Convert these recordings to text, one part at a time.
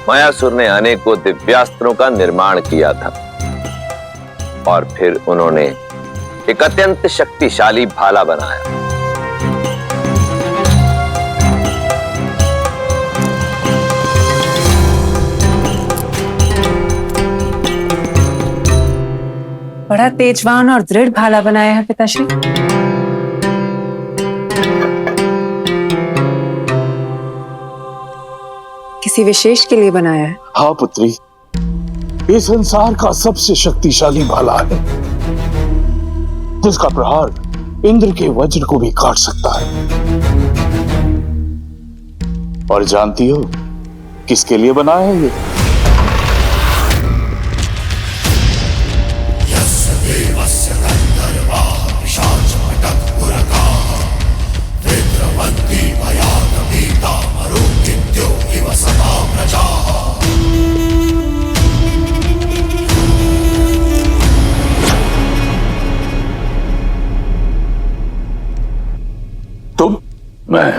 मायासुर ने अनेकों दिव्यास्त्रों का निर्माण किया था और फिर उन्होंने एक अत्यंत शक्तिशाली भाला बनाया। बड़ा तेजवान और दृढ़ भाला बनाया है पिताश्री। किसी विशेष के लिए बनाया है? हाँ पुत्री, ये संसार का सबसे शक्तिशाली भाला है, जिसका प्रहार इंद्र के वज्र को भी काट सकता है। और जानती हो किसके लिए बनाया है ये? तुम? मैं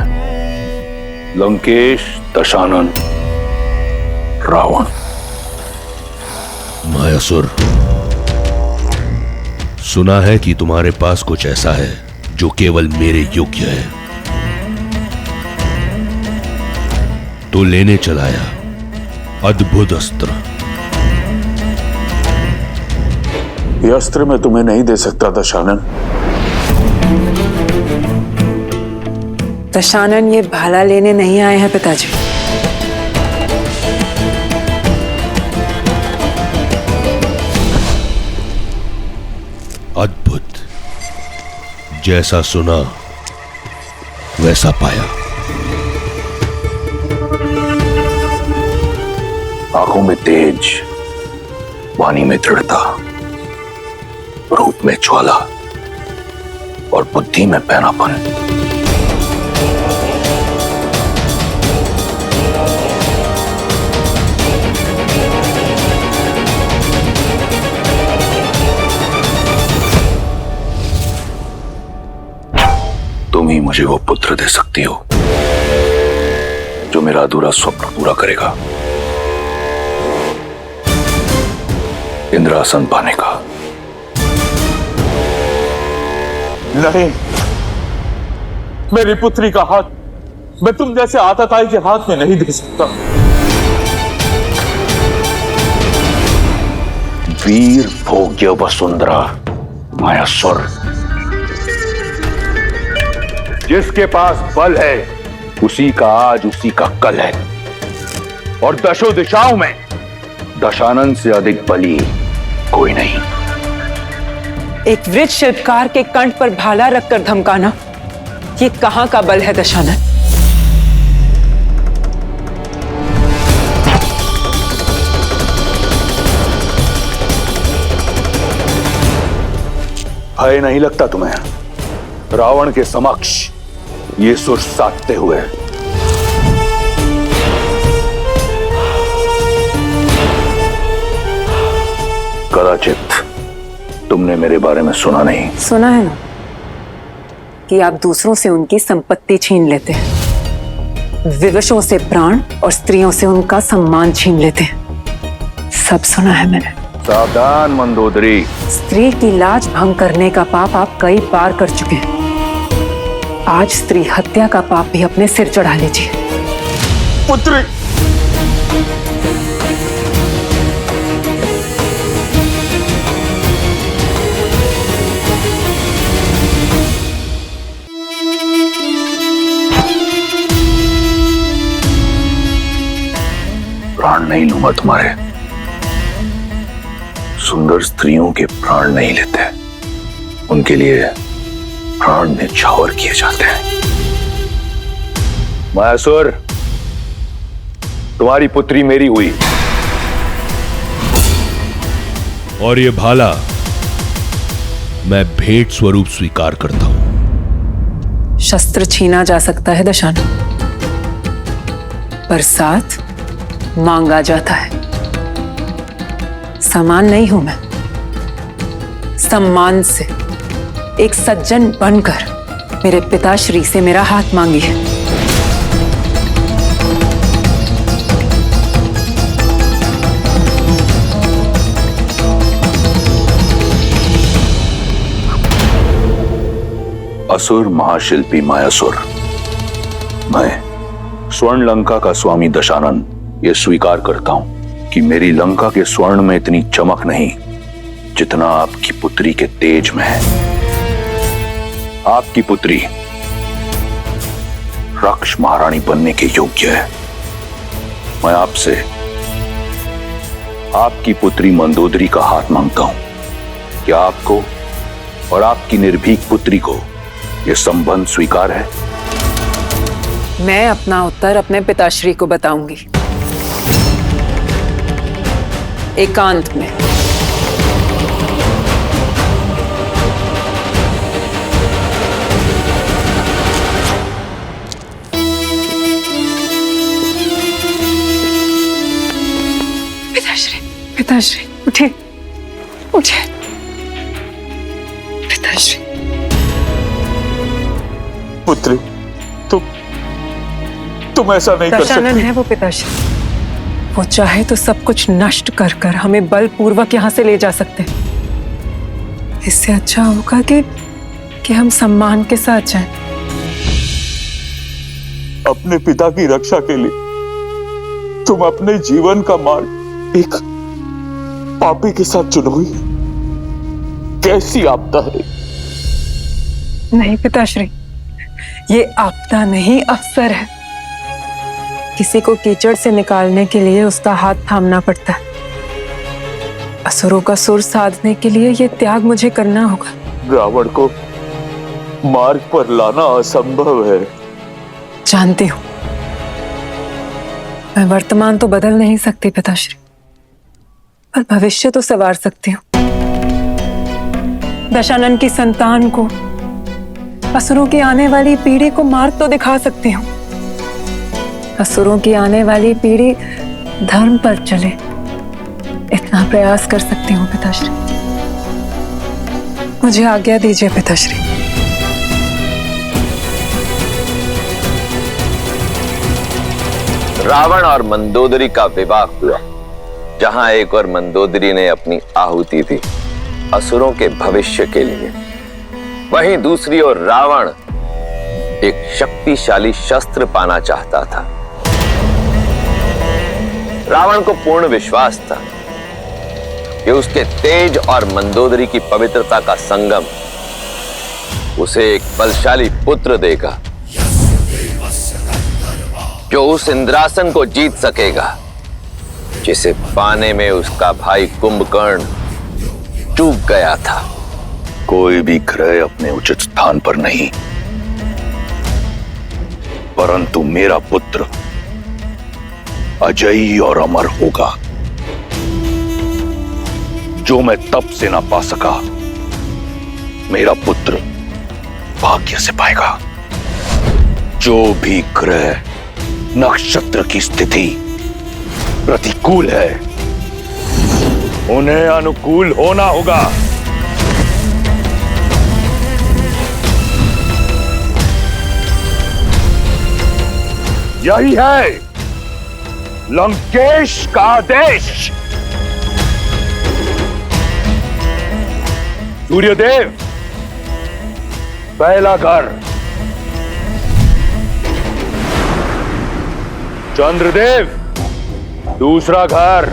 लंकेश दशानन रावण। मायासुर, सुना है कि तुम्हारे पास कुछ ऐसा है जो केवल मेरे योग्य है, तो लेने चलाया अद्भुत अस्त्र। ये अस्त्र मैं तुम्हें नहीं दे सकता दशानन। दशानन ये भाला लेने नहीं आए हैं पिताजी। अद्भुत, जैसा सुना वैसा पाया। आंखों में तेज, वाणी में दृढ़ता, रूप में ज्वाला और बुद्धि में पैनापन। तुम ही मुझे वो पुत्र दे सकती हो जो मेरा अधूरा स्वप्न पूरा करेगा, इंद्रासन पाने का। नहीं, मेरी पुत्री का हाथ मैं तुम जैसे आतताई के हाथ में नहीं दे सकता। वीर भोग्य वसुंधरा मायासुर, जिसके पास बल है उसी का आज उसी का कल है, और दशों दिशाओं में दशानन से अधिक बली कोई नहीं। एक वृक्ष शिल्पकार के कंठ पर भाला रखकर धमकाना, ये कहां का बल है दशानन? भय नहीं लगता तुम्हें रावण के समक्ष ये सुर साधते हुए? कदाचित तुमने मेरे बारे में सुना नहीं। सुना है ना कि आप दूसरों से उनकी संपत्ति छीन लेते हैं, विवशों से प्राण और स्त्रियों से उनका सम्मान छीन लेते हैं। सब सुना है मैंने। सावधान मंदोदरी, स्त्री की लाज भंग करने का पाप आप कई बार कर चुके हैं। आज स्त्री हत्या का पाप भी अपने सिर चढ़ा लीजिए। पुत्री, प्राण नहीं लूंगा तुम्हारे। सुंदर स्त्रियों के प्राण नहीं लेते, उनके लिए प्राण न्यौछावर किए जाते हैं। मायासुर, तुम्हारी पुत्री मेरी हुई, और ये भाला मैं भेंट स्वरूप स्वीकार करता हूं। शस्त्र छीना जा सकता है दशानन, पर साथ मांगा जाता है। समान नहीं हूं मैं, सम्मान से एक सज्जन बनकर मेरे पिताश्री से मेरा हाथ मांगी है। असुर महाशिल्पी मायासुर, मैं स्वर्ण लंका का स्वामी दशानन ये स्वीकार करता हूं कि मेरी लंका के स्वर्ण में इतनी चमक नहीं जितना आपकी पुत्री के तेज में है। आपकी पुत्री रक्ष महारानी बनने के योग्य है। मैं आपसे आपकी पुत्री मंदोदरी का हाथ मांगता हूं। क्या आपको और आपकी निर्भीक पुत्री को यह संबंध स्वीकार है? मैं अपना उत्तर अपने पिताश्री को बताऊंगी, एकांत में। पिताश्री उठे, उठे पिताश्री। पुत्री, तुम ऐसा नहीं कर दशानन सकती। है वो पिताश्री। वो चाहे तो सब कुछ नष्ट कर कर हमें बलपूर्वक यहाँ से ले जा सकते हैं। इससे अच्छा होगा कि हम सम्मान के साथ जाएं। अपने पिता की रक्षा के लिए तुम अपने जीवन का मार्ग एक पापी के साथ चुनोगी? कैसी आपदा है? नहीं पिताश्री, ये आपदा नहीं, अवसर है। किसी को कीचड़ से निकालने के लिए उसका हाथ थामना पड़ता है। असुरों का सुर साधने के लिए ये त्याग मुझे करना होगा। रावण को मार्ग पर लाना असंभव है। जानती हूं, मैं वर्तमान तो बदल नहीं सकती पिताश्री, पर भविष्य तो संवार सकती हूँ। दशानन की संतान को, असुरों की आने वाली पीढ़ी को मार्ग तो दिखा सकती हूँ। असुरों की आने वाली पीढ़ी धर्म पर चले, इतना प्रयास कर सकती हूँ पिताश्री। मुझे आज्ञा दीजिए पिताश्री। रावण और मंदोदरी का विवाह हुआ, जहां एक और मंदोदरी ने अपनी आहुति दी असुरों के भविष्य के लिए, वहीं दूसरी ओर रावण एक शक्तिशाली शस्त्र पाना चाहता था। रावण को पूर्ण विश्वास था कि उसके तेज और मंदोदरी की पवित्रता का संगम उसे एक बलशाली पुत्र देगा, जो उस इंद्रासन को जीत सकेगा जिसे पाने में उसका भाई कुंभकर्ण चूक गया था। कोई भी ग्रह अपने उचित स्थान पर नहीं, परंतु मेरा पुत्र अजयी और अमर होगा। जो मैं तप से ना पा सका, मेरा पुत्र भाग्य से पाएगा। जो भी ग्रह नक्षत्र की स्थिति प्रतिकूल है, उन्हें अनुकूल होना होगा। यही है लंकेश का आदेश। सूर्यदेव पहला घर, चंद्रदेव दूसरा घर,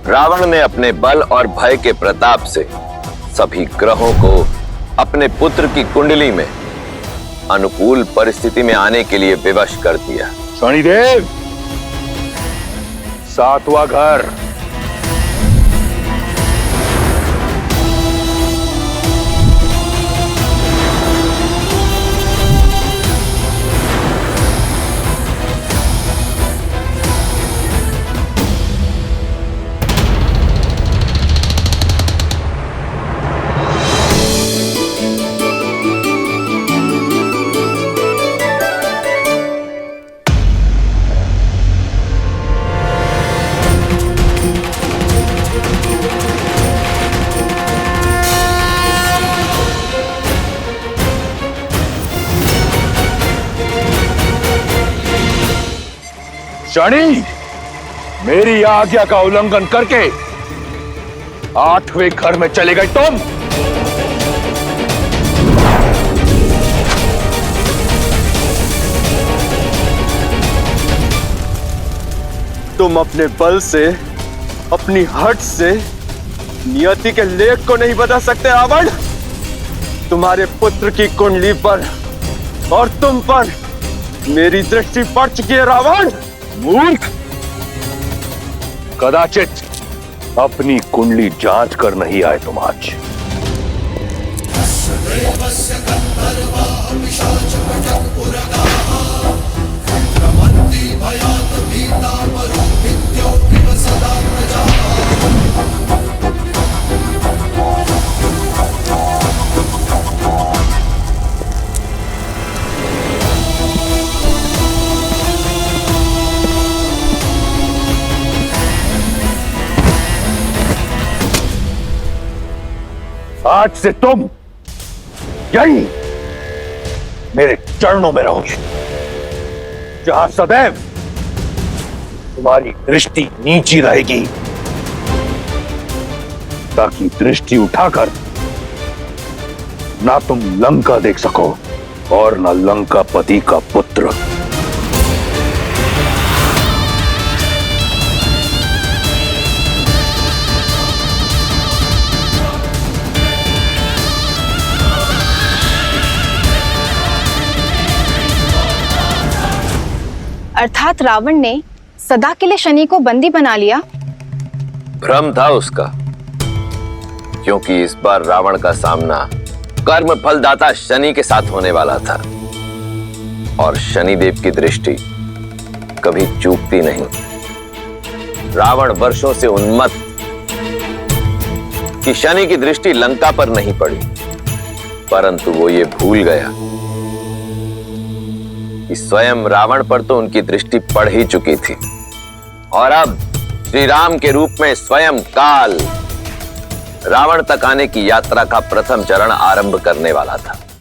रावण ने अपने बल और भय के प्रताप से सभी ग्रहों को अपने पुत्र की कुंडली में अनुकूल परिस्थिति में आने के लिए विवश कर दिया। शनिदेव सातवां घर, शनि मेरी आज्ञा का उल्लंघन करके 8वें घर में चले गए तुम। तुम अपने बल से, अपनी हट से नियति के लेख को नहीं बदल सकते रावण। तुम्हारे पुत्र की कुंडली पर और तुम पर मेरी दृष्टि पड़ चुकी है रावण। मूर्ख, कदाचित अपनी कुंडली जांच कर नहीं आए तुम आज। आज से तुम यही मेरे चरणों में रहोगे, जहां सदैव तुम्हारी दृष्टि नीची रहेगी, ताकि दृष्टि उठाकर ना तुम लंका देख सको और ना लंकापति का पुत्र। अर्थात रावण ने सदा के लिए शनि को बंदी बना लिया। भ्रम था उसका, क्योंकि इस बार रावण का सामना कर्म फलदाता शनि के साथ होने वाला था, और शनिदेव की दृष्टि कभी चूकती नहीं। रावण वर्षों से उन्मत्त कि शनि की दृष्टि लंका पर नहीं पड़ी, परंतु वो ये भूल गया कि स्वयं रावण पर तो उनकी दृष्टि पड़ ही चुकी थी, और अब श्री राम के रूप में स्वयं काल रावण तक आने की यात्रा का प्रथम चरण आरंभ करने वाला था।